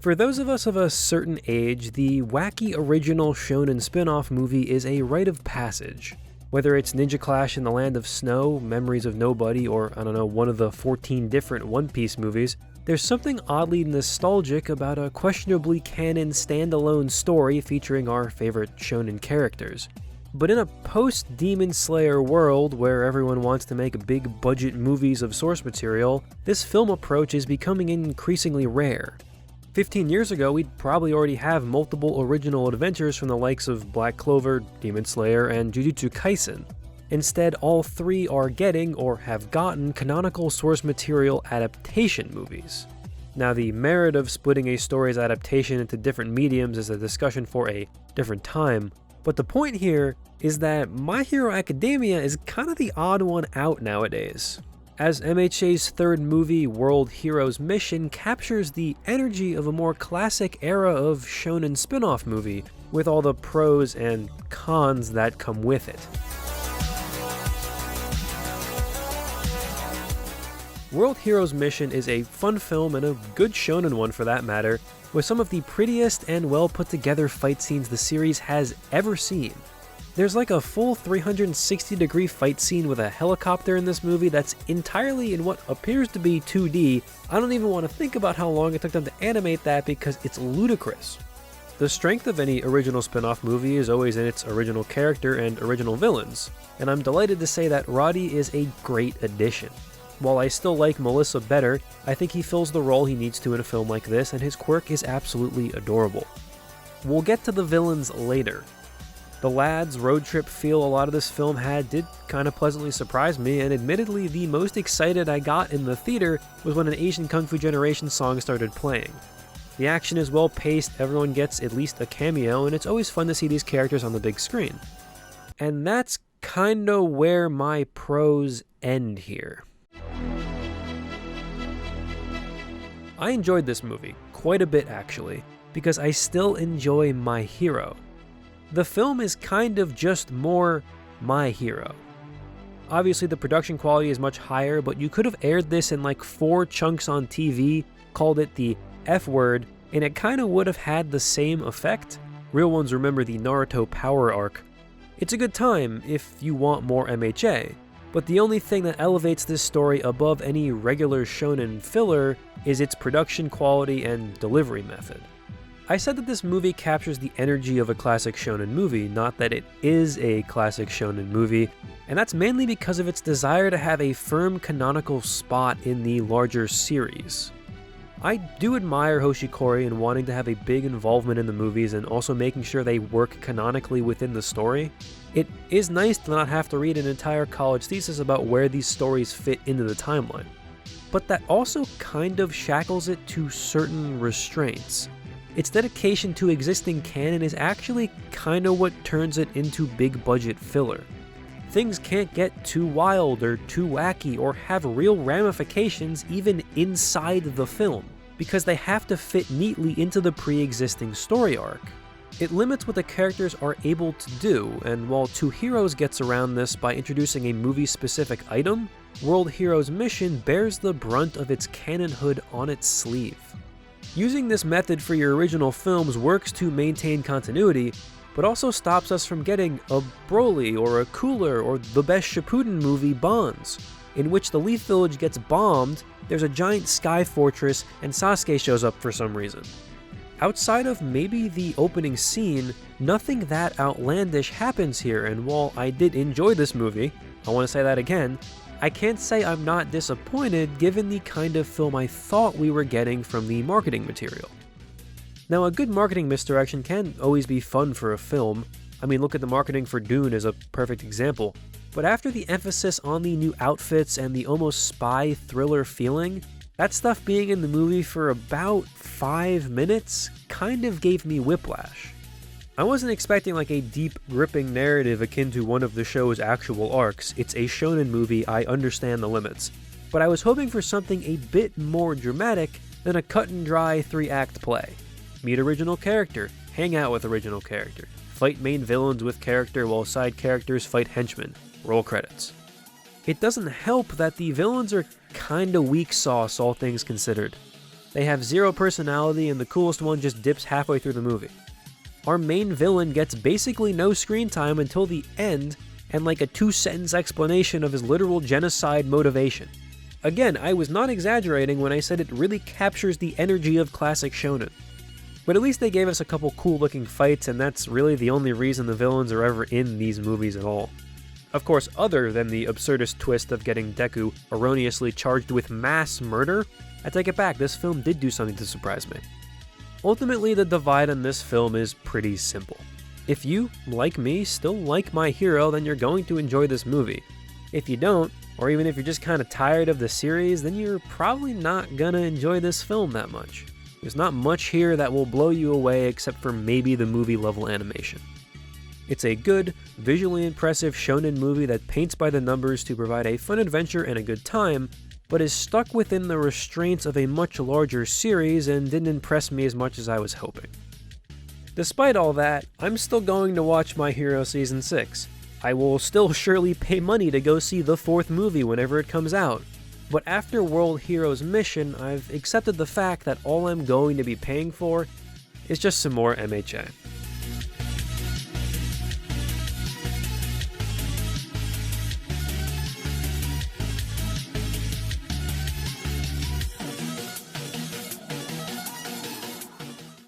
For those of us of a certain age, the wacky original shonen spin-off movie is a rite of passage. Whether it's Ninja Clash in the Land of Snow, Memories of Nobody, or, one of the 14 different One Piece movies, there's something oddly nostalgic about a questionably canon standalone story featuring our favorite shonen characters. But in a post-Demon Slayer world where everyone wants to make big-budget movies of source material, this film approach is becoming increasingly rare. 15 years ago, we'd probably already have multiple original adventures from the likes of Black Clover, Demon Slayer, and Jujutsu Kaisen. Instead, all three are getting, or have gotten, canonical source material adaptation movies. Now, the merit of splitting a story's adaptation into different mediums is a discussion for a different time, but the point here is that My Hero Academia is kind of the odd one out nowadays, as MHA's third movie, World Heroes Mission, captures the energy of a more classic era of shonen spin-off movie, with all the pros and cons that come with it. World Heroes Mission is a fun film and a good shonen one for that matter, with some of the prettiest and well put together fight scenes the series has ever seen. There's like a full 360-degree fight scene with a helicopter in this movie that's entirely in what appears to be 2D. I don't even want to think about how long it took them to animate that because it's ludicrous. The strength of any original spin-off movie is always in its original character and original villains, and I'm delighted to say that Roddy is a great addition. While I still like Melissa better, I think he fills the role he needs to in a film like this, and his quirk is absolutely adorable. We'll get to the villains later. The lads' road trip feel a lot of this film had did kind of pleasantly surprise me, and admittedly the most excited I got in the theater was when an Asian Kung Fu Generation song started playing. The action is well paced, everyone gets at least a cameo, and it's always fun to see these characters on the big screen. And that's kinda where my pros end here. I enjoyed this movie, quite a bit actually, because I still enjoy My Hero. The film is kind of just more My Hero. Obviously the production quality is much higher, but you could have aired this in like 4 chunks on TV, called it the F word, and it kinda would have had the same effect. Real ones remember the Naruto Power arc. It's a good time if you want more MHA, but the only thing that elevates this story above any regular shonen filler is its production quality and delivery method. I said that this movie captures the energy of a classic shonen movie, not that it is a classic shonen movie, and that's mainly because of its desire to have a firm canonical spot in the larger series. I do admire Hoshikori in wanting to have a big involvement in the movies and also making sure they work canonically within the story. It is nice to not have to read an entire college thesis about where these stories fit into the timeline, but that also kind of shackles it to certain restraints. Its dedication to existing canon is actually kinda what turns it into big budget filler. Things can't get too wild or too wacky or have real ramifications even inside the film, because they have to fit neatly into the pre-existing story arc. It limits what the characters are able to do, and while Two Heroes gets around this by introducing a movie-specific item, World Heroes Mission bears the brunt of its canonhood on its sleeve. Using this method for your original films works to maintain continuity, but also stops us from getting a Broly or a Cooler or the best Shippuden movie, Bonds, in which the Leaf Village gets bombed, there's a giant sky fortress, and Sasuke shows up for some reason. Outside of maybe the opening scene, nothing that outlandish happens here, and while I did enjoy this movie, I want to say that again, I can't say I'm not disappointed given the kind of film I thought we were getting from the marketing material. Now, a good marketing misdirection can always be fun for a film. I mean, look at the marketing for Dune as a perfect example. But after the emphasis on the new outfits and the almost spy thriller feeling, that stuff being in the movie for about 5 minutes kind of gave me whiplash. I wasn't expecting like a deep, gripping narrative akin to one of the show's actual arcs. It's a shonen movie, I understand the limits. But I was hoping for something a bit more dramatic than a cut-and-dry 3-act play. Meet original character, hang out with original character, fight main villains with character while side characters fight henchmen, roll credits. It doesn't help that the villains are kinda weak sauce, all things considered. They have zero personality and the coolest one just dips halfway through the movie. Our main villain gets basically no screen time until the end and like a 2-sentence explanation of his literal genocide motivation. Again, I was not exaggerating when I said it really captures the energy of classic shonen. But at least they gave us a couple cool looking fights, and that's really the only reason the villains are ever in these movies at all. Of course, other than the absurdist twist of getting Deku erroneously charged with mass murder, I take it back, this film did do something to surprise me. Ultimately, the divide on this film is pretty simple. If you, like me, still like My Hero, then you're going to enjoy this movie. If you don't, or even if you're just kind of tired of the series, then you're probably not gonna enjoy this film that much. There's not much here that will blow you away except for maybe the movie level animation. It's a good, visually impressive shonen movie that paints by the numbers to provide a fun adventure and a good time, but is stuck within the restraints of a much larger series and didn't impress me as much as I was hoping. Despite all that, I'm still going to watch My Hero Season 6. I will still surely pay money to go see the 4th movie whenever it comes out. But after World Heroes Mission, I've accepted the fact that all I'm going to be paying for is just some more MHA.